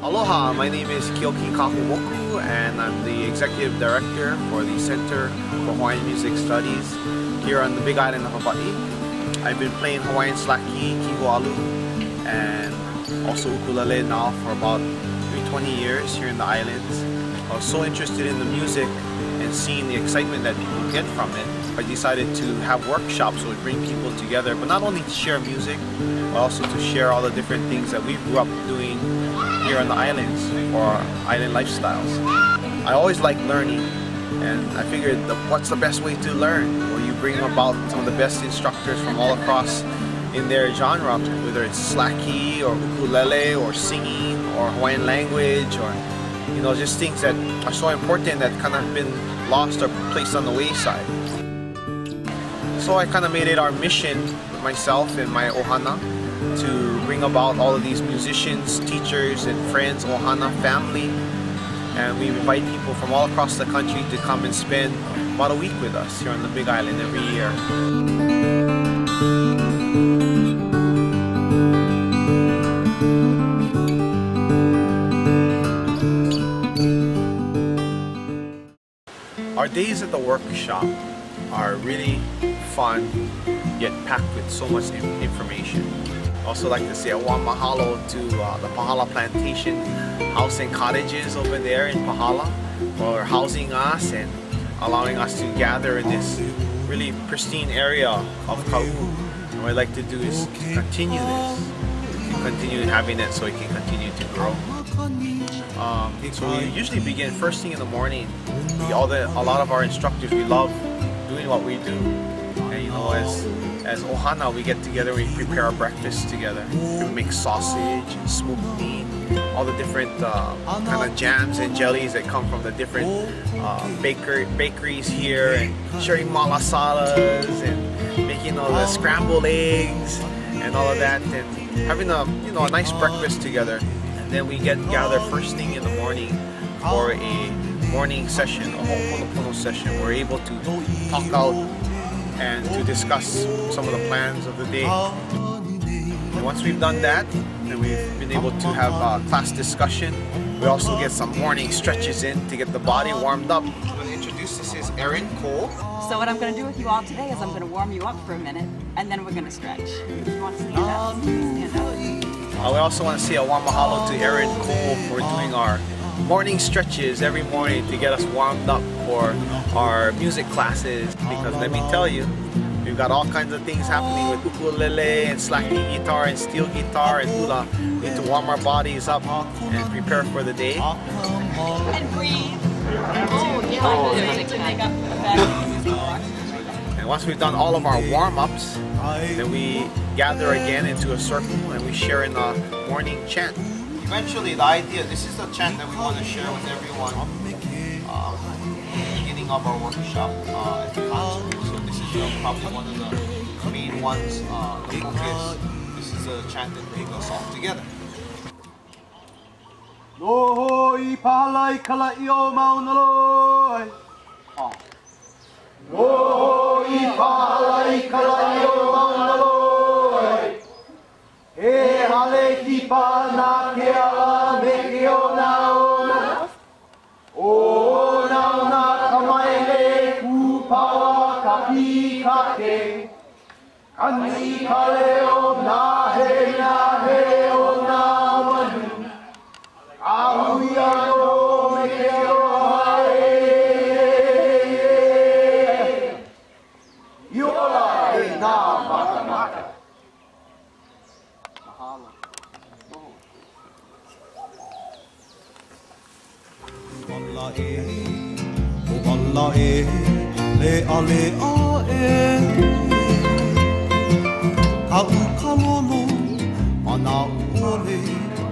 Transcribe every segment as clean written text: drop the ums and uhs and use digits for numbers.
Aloha, my name is Keoki Kahumoku and I'm the Executive Director for the Center for Hawaiian Music Studies here on the Big Island of Hawaii. I've been playing Hawaiian slaki, kihualu, and also ukulele now for about maybe 20 years here in the islands. I was so interested in the music and seeing the excitement that people get from it. I decided to have workshops where we bring people together, but not only to share music, but also to share all the different things that we grew up doing here on the islands for our island lifestyles. I always like learning, and I figured what's the best way to learn? Well, you bring about some of the best instructors from all across in their genre, whether it's slaki or ukulele or singing or Hawaiian language or just things that are so important that kind of been lost or placed on the wayside. So I kind of made it our mission with myself and my Ohana to bring about all of these musicians, teachers, and friends, Ohana family, and we invite people from all across the country to come and spend about a week with us here on the Big Island every year. Our days at the workshop are really fun, yet packed with so much information. I also like to say a warm mahalo to the Pahala Plantation House and Cottages over there in Pahala for housing us and allowing us to gather in this really pristine area of Kahumoku. And what I'd like to do is continue this, continue having it so it can continue to grow. So we usually begin first thing in the morning. A lot of our instructors, we love doing what we do. And as Ohana, we get together, we prepare our breakfast together. We make sausage and smoked meat, all the different kind of jams and jellies that come from the different bakeries here, and sharing malasadas and making all the scrambled eggs and all of that, and having a nice breakfast together. And then we gather first thing in the morning for a morning session, a ho'oponopono session. We're able to talk out and to discuss some of the plans of the day. And once we've done that, then we've been able to have class discussion. We also get some morning stretches in to get the body warmed up. I'm going to introduce, this is Erin. So what I'm going to do with you all today is I'm going to warm you up for a minute, and then we're going to stretch. You want to stand up? Stand up. We also want to say a warm mahalo to Erin for doing our morning stretches every morning to get us warmed up for our music classes, because let me tell you, we've got all kinds of things happening with ukulele and slaki guitar and steel guitar and hula. We need to warm our bodies up and prepare for the day. And breathe. To make up for the fact and once we've done all of our warm-ups, then we gather again into a circle and we share in the morning chant. Eventually, the idea, this is the chant that we want to share with everyone at the beginning of our workshop at the concert. So this is probably one of the main ones, the focus. This is a chant that brings us all together. Loi palai kala io mauna loi. Loi palai kala io mauna loi. E hale ki pana ke ala me ke ona ona. Ona ona kamaele ku pawa ka pi ka ke. Kani kale o na he o na manu. Ahuia no me ke rohae. Iola e na maka maka. Mahalo. Le ale a e. Ka ukalono mana ole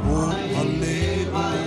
o ale ole.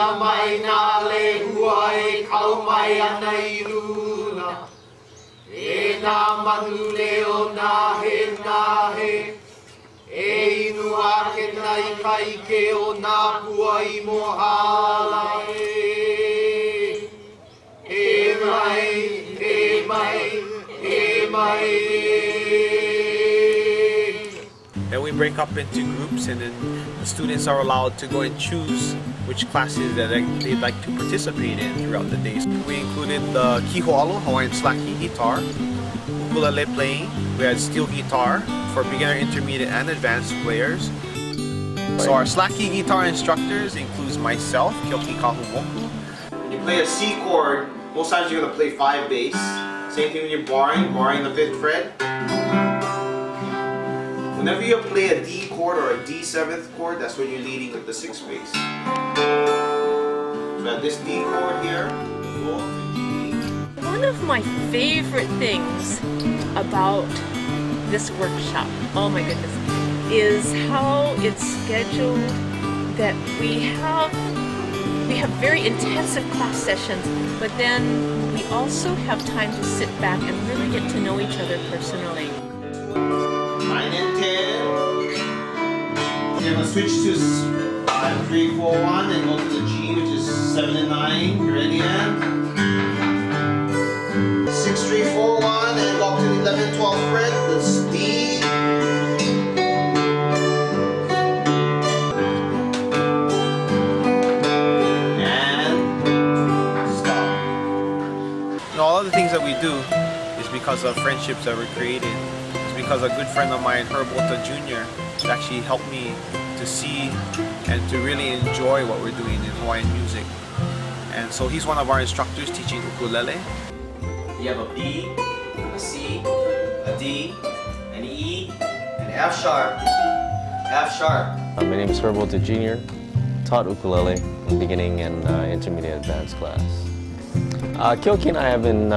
na mai na Leilehua e kau mai ana I luna. E nā manu leo nā he, e inu ake na I ka ike o nā pua I mohala e. E mai, e mai, e mai. Then we break up into groups, and then the students are allowed to go and choose which classes that they'd like to participate in throughout the day. We included the kihoalo, Hawaiian slacky guitar, ukulele playing, we had steel guitar for beginner, intermediate, and advanced players. So our slacky guitar instructors includes myself, Keoki Kahumoku. When you play a C chord, most times you're going to play 5 bass. Same thing when you're barring the 5th fret. Whenever you play a D chord or a D 7th chord, that's when you're leading with the 6th bass. So at this D chord here, go to D. One of my favorite things about this workshop, oh my goodness, is how it's scheduled that we have very intensive class sessions, but then we also have time to sit back and really get to know each other personally. 9 and 10. We're going to switch to 5, 3, 4, 1 and go to the G, which is 7 and 9. You ready, Ann? 6, 3, 4, 1 and go up to the 11, 12 fret. That's D. And stop. All of the things that we do is because of friendships that were created. Because a good friend of mine, Ohta Jr., actually helped me to see and to really enjoy what we're doing in Hawaiian music. And so he's one of our instructors teaching ukulele. You have a B, a C, a D, an E, an F sharp, F sharp. My name is Ohta Jr., taught ukulele in beginning and intermediate advanced class. Keoki and I have been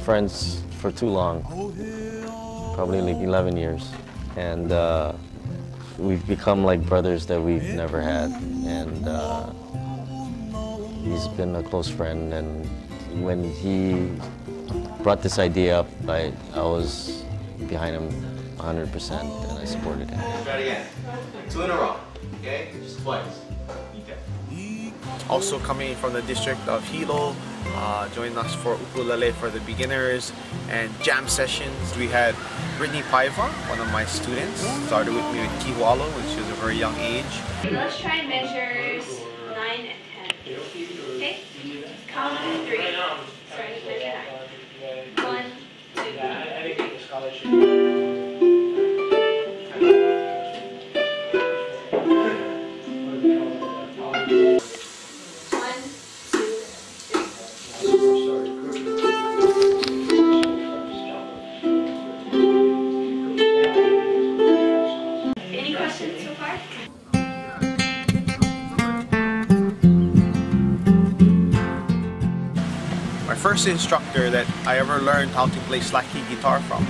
friends for too long. Probably like 11 years, and we've become like brothers that we've never had, and he's been a close friend, and when he brought this idea up, I was behind him 100% and I supported him. Try it again. 2 in a row, okay? Just twice. Also coming from the district of Hilo, joining us for ukulele for the beginners and jam sessions. We had Brittni Paiva, one of my students, started with me with kihoalo when she was a very young age. Let's try measures 9 and 10. Okay? Count to 3. Sorry, measure 9. 1, 2, 3. First instructor that I ever learned how to play slacky guitar from,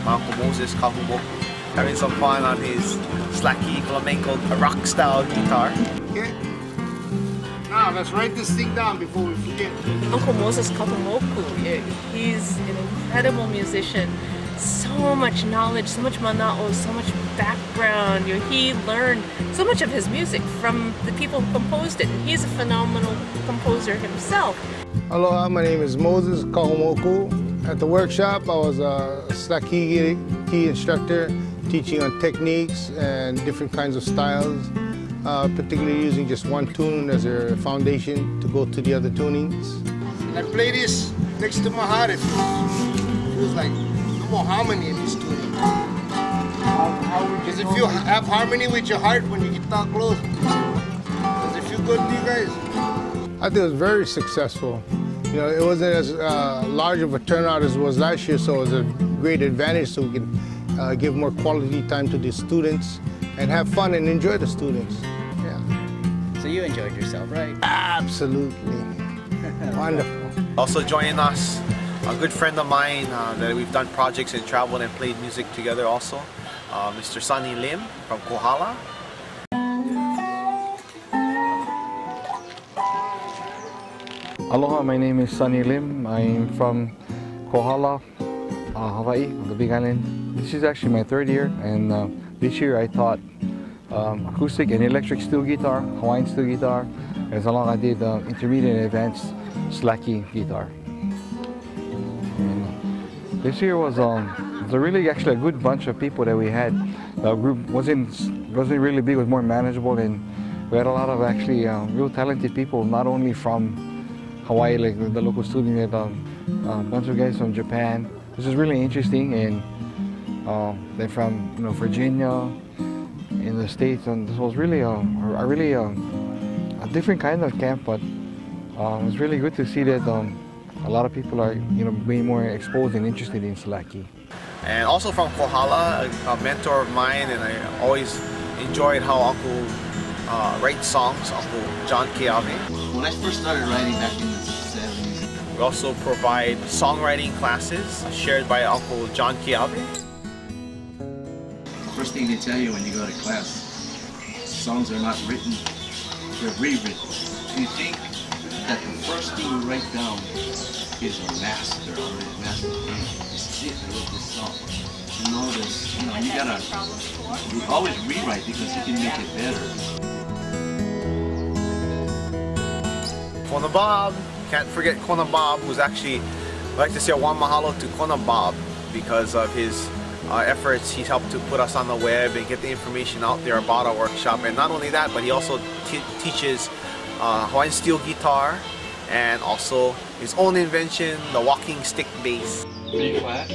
my Uncle Moses Kahumoku, having some fun on his slacky flamenco rock style guitar. Okay. Now let's write this thing down before we forget. Uncle Moses Kahumoku, he's an incredible musician. So much knowledge, so much mana'o, so much background. He learned so much of his music from the people who composed it. He's a phenomenal composer himself. Aloha, my name is Moses Kahumoku. At the workshop, I was a slacky instructor, teaching on techniques and different kinds of styles, particularly using just one tune as a foundation to go to the other tunings. And I play this next to my heart. It feels like no more harmony in this tune. Because if you have harmony with your heart when you get that close, does it feel good to you guys? I think it was very successful. You know, it wasn't as large of a turnout as it was last year, so it was a great advantage so we can give more quality time to the students and have fun and enjoy the students. Yeah. So you enjoyed yourself, right? Absolutely. Wonderful. Also joining us, a good friend of mine that we've done projects and traveled and played music together also, Mr. Sonny from Kohala. Aloha, my name is Sonny Lim. I'm from Kohala, Hawaii, the Big Island. This is actually my third year, and this year I taught acoustic and electric steel guitar, Hawaiian steel guitar, as long as I did intermediate and advanced slacky guitar. And this year was a really actually a good bunch of people that we had. The group wasn't really big, it was more manageable, and we had a lot of actually real talented people, not only from Hawaii, like the local student, we had a bunch of guys from Japan. This is really interesting, and they're from Virginia, in the States, and this was really a different kind of camp, but it was really good to see that a lot of people are being more exposed and interested in slacky. And also from Kohala, a mentor of mine, and I always enjoyed how Uncle writes songs, Uncle John Keawe. When I first started writing back in the 70s. We also provide songwriting classes shared by Uncle John Keawe. The first thing they tell you when you go to class, songs are not written, they're rewritten. So you think that the first thing you write down is a master or a master plan. This is it, I wrote this song. You know this, you gotta always rewrite because you can make it better. Kona Bob, can't forget Kona Bob, who's actually, I'd like to say a warm mahalo to Kona Bob because of his efforts. He's helped to put us on the web and get the information out there about our workshop. And not only that, but he also teaches Hawaiian steel guitar and also his own invention, the walking stick bass. B flat.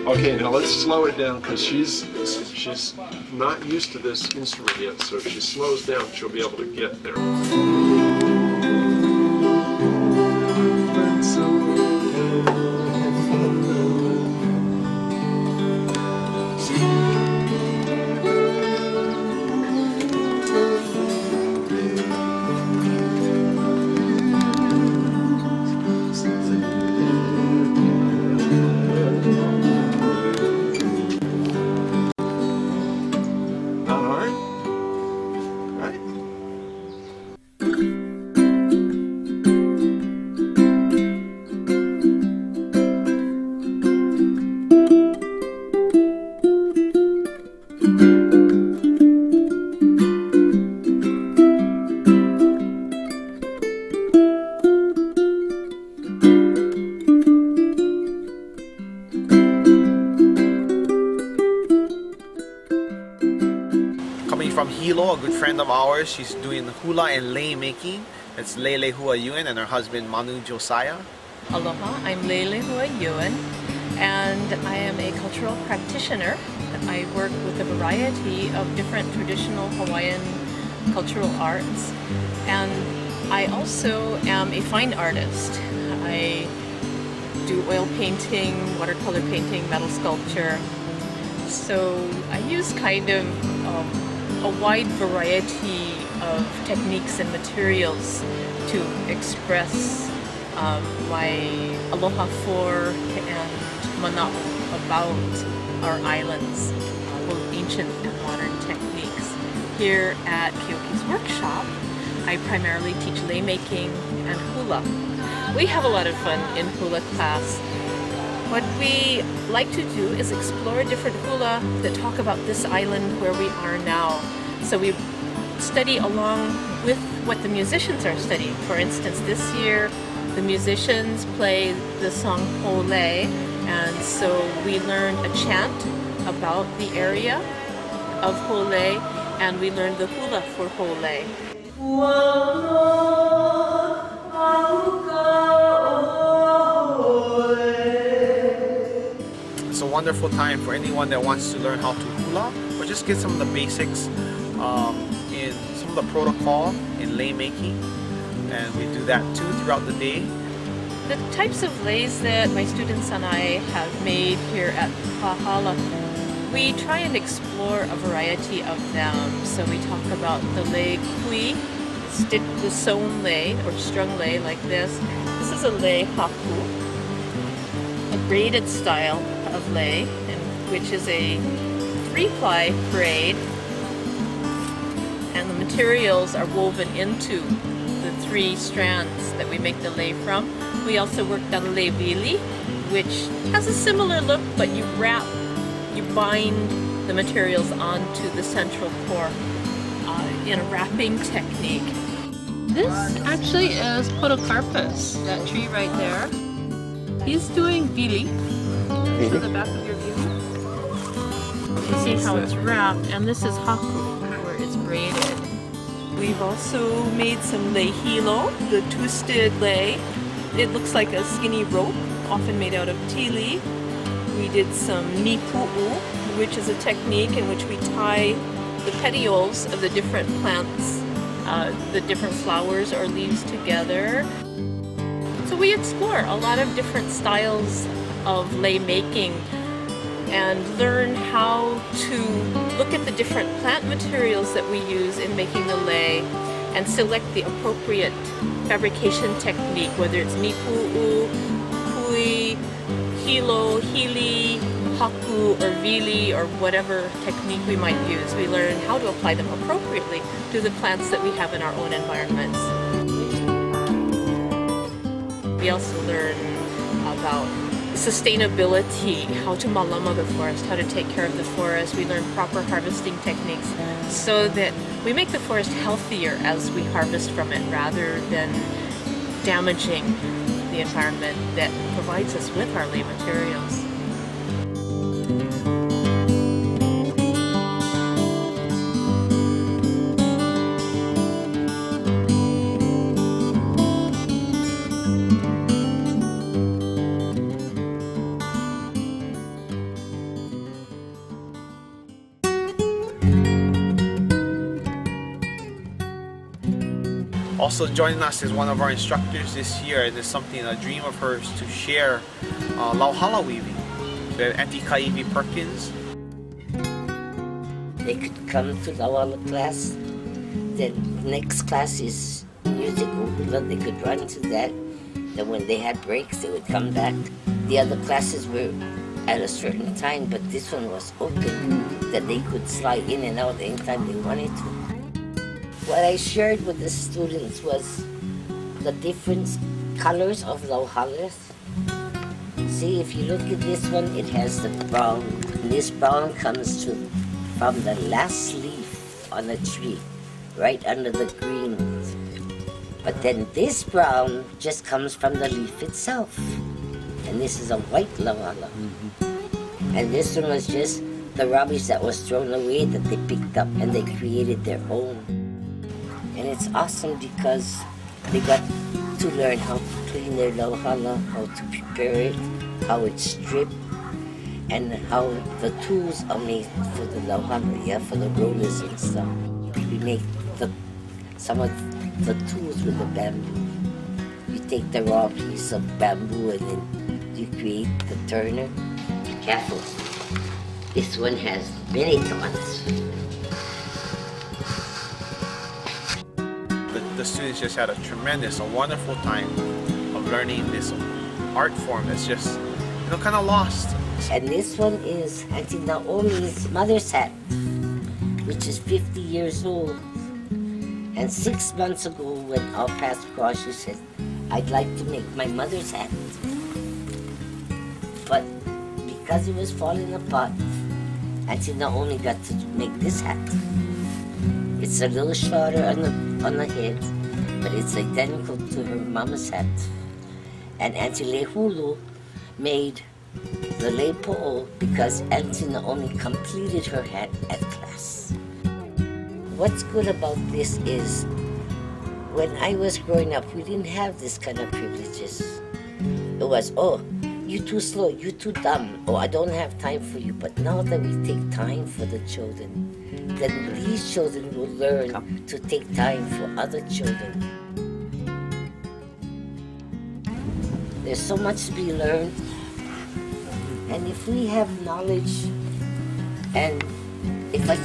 Okay, now let's slow it down because she's not used to this instrument yet, so if she slows down, she'll be able to get there. From Hilo, a good friend of ours, she's doing hula and lei-making. It's Leilehua Yuen and her husband Manu Josiah. Aloha, I'm Leilehua Yuen, and I am a cultural practitioner. I work with a variety of different traditional Hawaiian cultural arts, and I also am a fine artist. I do oil painting, watercolor painting, metal sculpture. So I use kind of a wide variety of techniques and materials to express my aloha for and mana'u about our islands, both ancient and modern techniques. Here at Keoki's workshop, I primarily teach lei-making and hula. We have a lot of fun in hula class. What we like to do is explore different hula that talk about this island where we are now. So we study along with what the musicians are studying. For instance, this year the musicians play the song Hole, and so we learned a chant about the area of Hole, and we learned the hula for Hole. It's a wonderful time for anyone that wants to learn how to hula or just get some of the basics in some of the protocol in lei-making, and we do that too throughout the day. The types of leis that my students and I have made here at Pahala we try and explore a variety of them. So we talk about the lei kui, the sewn lei or strung lei like this. This is a lei haku, a braided style of lei, which is a 3-ply braid, and the materials are woven into the 3 strands that we make the lei from. We also worked on lei vili, which has a similar look, but you bind the materials onto the central core in a wrapping technique. This actually is Podocarpus, that tree right there. He's doing vili. To the back of your vili. You see how it's wrapped, and this is haku, where it's braided. We've also made some lei hilo, the twisted lei. It looks like a skinny rope, often made out of tea leaf. We did some nipu'u, which is a technique in which we tie the petioles of the different plants, the different flowers or leaves together. So we explore a lot of different styles of lei making and learn how to look at the different plant materials that we use in making the lei and select the appropriate fabrication technique, whether it's nipu'u, kui, hilo, hili, haku, or vili, or whatever technique we might use. We learn how to apply them appropriately to the plants that we have in our own environments. We also learn about sustainability, how to malama the forest, how to take care of the forest. We learn proper harvesting techniques so that we make the forest healthier as we harvest from it rather than damaging the environment that provides us with our lei materials. Also joining us is one of our instructors this year, and it's something, a dream of hers, to share Lauhala weaving with Aunty Kaiwi Perkins. They could come to Lauhala class. The next class is music or Hula. They could run to that. Then when they had breaks, they would come back. The other classes were at a certain time, but this one was open, that they could slide in and out anytime they wanted to. What I shared with the students was the different colors of Lauhalas. See, if you look at this one, it has the brown. And this brown comes from the last leaf on the tree, right under the green. But then this brown just comes from the leaf itself. And this is a white Lauhala. And this one was just the rubbish that was thrown away that they picked up and they created their own. And it's awesome because they got to learn how to clean their Lauhala, how to prepare it, how it's stripped, and how the tools are made for the Lauhala, yeah, for the rollers and stuff. We make some of the tools with the bamboo. You take the raw piece of bamboo and then you create the turner. Be careful. This one has many thorns. The students just had a wonderful time of learning this art form that's just, kind of lost. And this one is Aunty Naomi's mother's hat, which is 50 years old. And 6 months ago, when our paths crossed, she said, I'd like to make my mother's hat. But because it was falling apart, Aunty Naomi got to make this hat. It's a little shorter on the head, but it's identical to her mama's hat. And Aunty Leilehua made the leipo'o because Aunty Naomi completed her hat at class. What's good about this is, when I was growing up, we didn't have this kind of privileges. It was, oh, you too slow, you too dumb, oh, I don't have time for you. But now that we take time for the children, then these children will learn to take time for other children. There's so much to be learned. And if we have knowledge And if a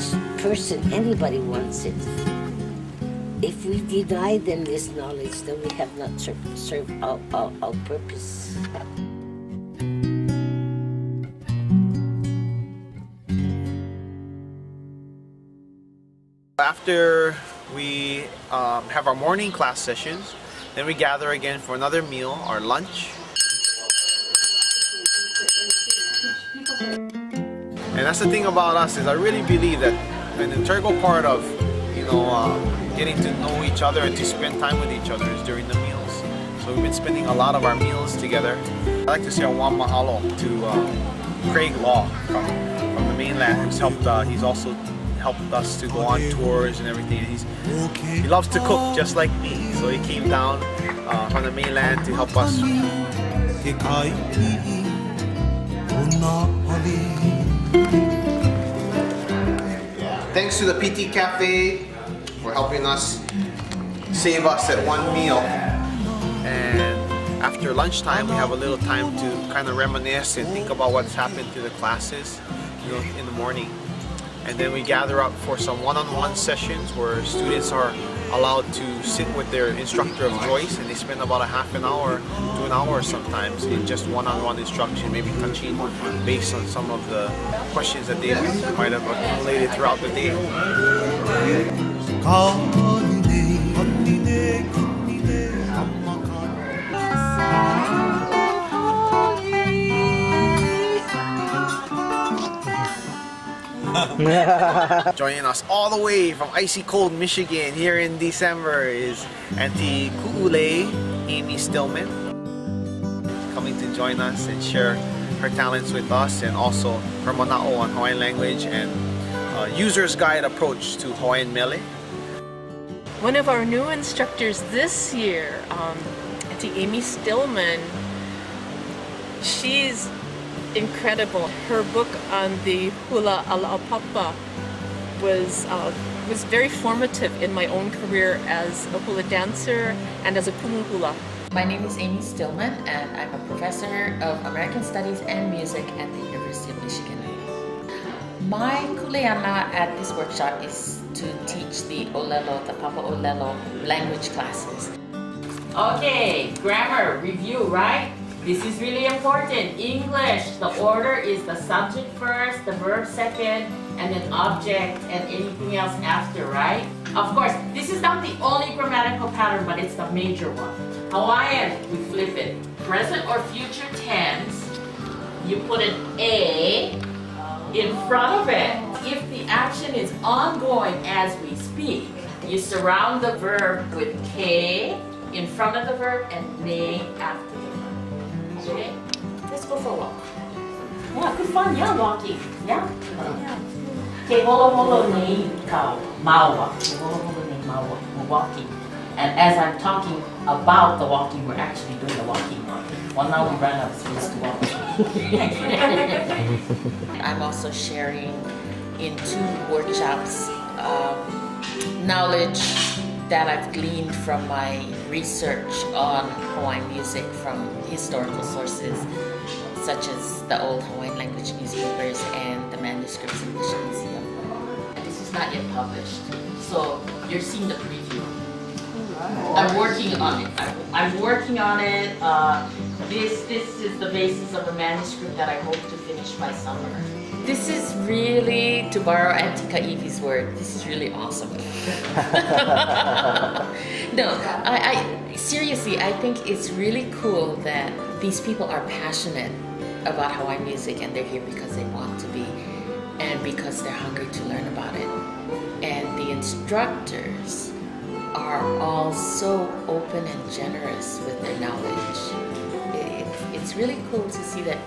person, anybody wants it, if we deny them this knowledge, then we have not served our purpose. After we have our morning class sessions, then we gather again for another meal, our lunch. And that's the thing about us, is I really believe that an integral part of, getting to know each other and to spend time with each other is during the meals. So we've been spending a lot of our meals together. I'd like to say a warm mahalo to Craig Law from the mainland, who's he's also helped us to go on tours and everything. He loves to cook just like me, so he came down from the mainland to help us. Thanks to the PT Cafe for helping us save us at one meal. And after lunchtime, we have a little time to kind of reminisce and think about what's happened to the classes, in the morning. And then we gather up for some one-on-one sessions where students are allowed to sit with their instructor of choice, and they spend about a half an hour to an hour sometimes in just one-on-one instruction, maybe touching based on some of the questions that they might have accumulated throughout the day. Joining us all the way from icy cold Michigan here in December is Auntie Ukulele, Amy Stillman, coming to join us and share her talents with us, and also her mana'o on Hawaiian language and user's guide approach to Hawaiian mele. One of our new instructors this year, Auntie Amy Stillman, she's incredible. Her book on the Hula Ala'apapa was very formative in my own career as a hula dancer and as a kumu hula. My name is Amy Stillman, and I'm a professor of American Studies and Music at the University of Michigan. My kuleana at this workshop is to teach the Olelo, the Papa Olelo language classes. Okay, grammar review, right? This is really important. English, the order is the subject first, the verb second, and then object and anything else after, right? Of course, this is not the only grammatical pattern, but it's the major one. Hawaiian, we flip it. Present or future tense, you put an A in front of it. If the action is ongoing as we speak, you surround the verb with K in front of the verb and ne after the verb. Okay, let's go for a walk. Yeah, good fun, yeah, walking. Yeah? Okay, holo holo nei kau, maua. Holo holo nei maua, we're walking. And as I'm talking about the walking, we're actually doing the walking. Well, now we ran out of space to walk. I'm also sharing in 2 workshops knowledge that I've gleaned from my research on Hawaiian music from historical sources, such as the old Hawaiian language newspapers and the manuscripts in the Museum. And this is not yet published, so you're seeing the preview. I'm working on it. I'm working on it. This is the basis of a manuscript that I hope to finish by summer. This is really, to borrow Aunty Kaiwi's word, this is really awesome. No, seriously, I think it's really cool that these people are passionate about Hawaiian music, and they're here because they want to be, and because they're hungry to learn about it. And the instructors are all so open and generous with their knowledge. It's really cool to see that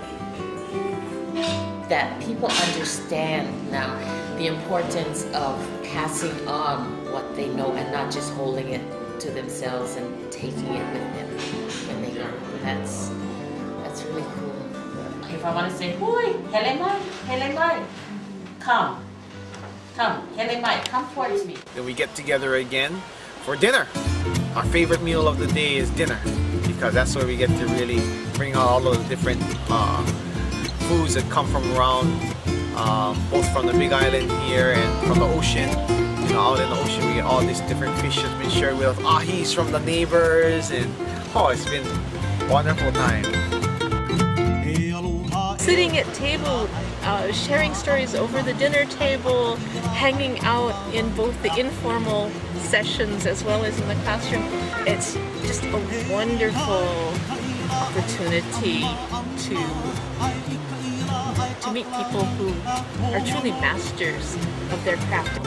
people understand now the importance of passing on what they know and not just holding it to themselves and taking it with them when they go. That's really cool. If I want to say, "Hui, hele mai, come, hele mai, come towards me." Then we get together again for dinner. Our favorite meal of the day is dinner, because that's where we get to really bring out all those different foods that come from around, both from the Big Island here and from the ocean. You know, out in the ocean we get all these different fish that's been shared with us. Ahis from the neighbors, and oh, it's been a wonderful time. Sitting at table, sharing stories over the dinner table, hanging out in both the informal sessions as well as in the classroom. It's just a wonderful opportunity to meet people who are truly masters of their craft.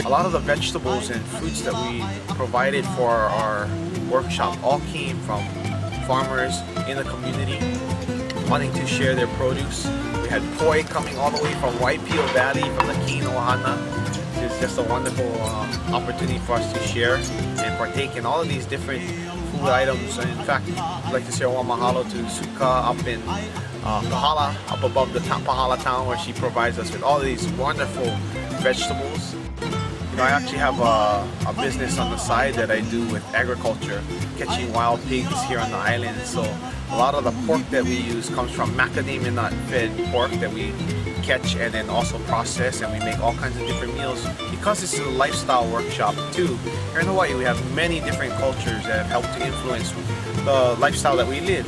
A lot of the vegetables and fruits that we provided for our workshop all came from farmers in the community wanting to share their produce. We had poi coming all the way from Waipio Valley, from the Keene Ohana. It's just a wonderful opportunity for us to share and partake in all of these different food items. And in fact, I'd like to say one mahalo to Suka up in Pahala, up above the Pahala town, where she provides us with all of these wonderful vegetables. You know, I actually have a business on the side that I do with agriculture, catching wild pigs here on the island. So a lot of the pork that we use comes from macadamia nut fed pork that we catch and then also process, and we make all kinds of different meals. Because this is a lifestyle workshop too, here in Hawaii we have many different cultures that have helped to influence the lifestyle that we live.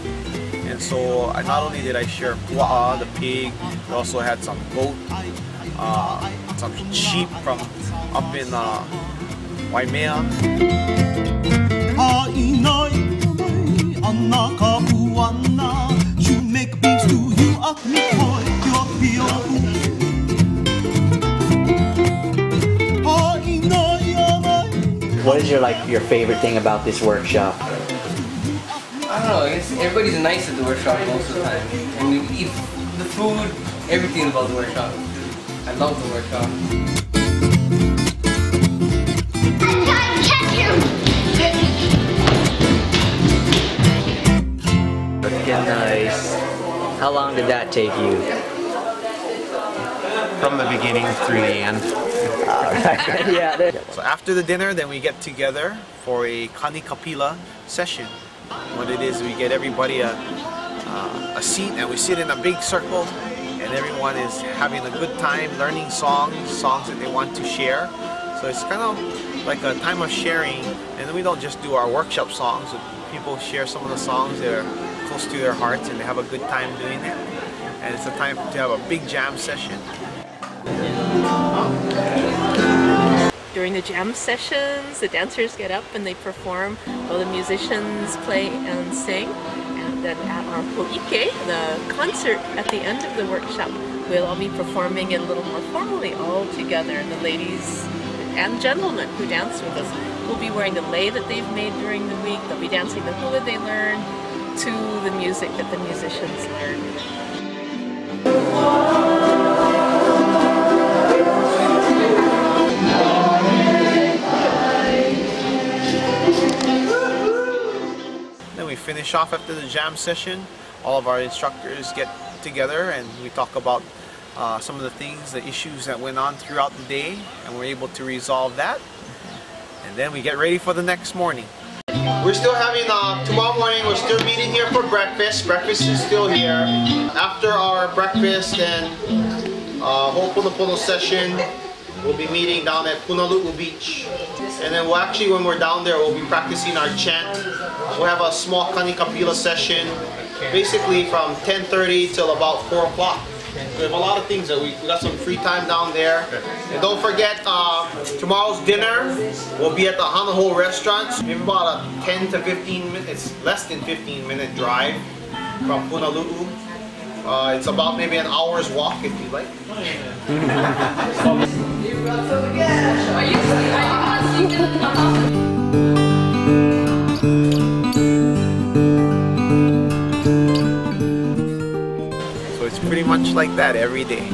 And so not only did I share pua'a, the pig, we also had some goat, some sheep from up in Waimea. You make beans to you up What is your favorite thing about this workshop? I don't know, I guess everybody's nice at the workshop most of the time. And we eat the food, everything about the workshop. I love the workshop. Looking nice. How long did that take you? From the beginning through the end. Alright, yeah. So after the dinner, then we get together for a kanikapila session. What it is, we get everybody a seat and we sit in a big circle, and everyone is having a good time learning songs that they want to share. So it's kind of like a time of sharing, and then we don't just do our workshop songs. People share some of the songs that are close to their hearts and they have a good time doing it. And it's a time to have a big jam session. During the jam sessions, the dancers get up and they perform while the musicians play and sing. And then at our po'ike, the concert at the end of the workshop, we'll all be performing a little more formally all together. And the ladies and gentlemen who dance with us will be wearing the lei that they've made during the week. They'll be dancing the hula they learned to the music that the musicians learned. Then we finish off after the jam session. All of our instructors get together and we talk about some of the things, the issues that went on throughout the day, and we're able to resolve that. And then we get ready for the next morning. We're still having, tomorrow morning we're still meeting here for breakfast. Breakfast is still here. After our breakfast and Ho'oponopono session, we'll be meeting down at Punalu'u Beach. And then we'll actually, when we're down there, we'll be practicing our chant. We'll have a small kanikapila session, basically from 10:30 till about 4 o'clock. We have a lot of things that we got some free time down there. And don't forget, tomorrow's dinner will be at the Hanaho restaurant. We have about a 10 to 15 minutes, less than 15-minute drive from Punalu'u. It's about maybe an hour's walk if you like. So it's pretty much like that every day.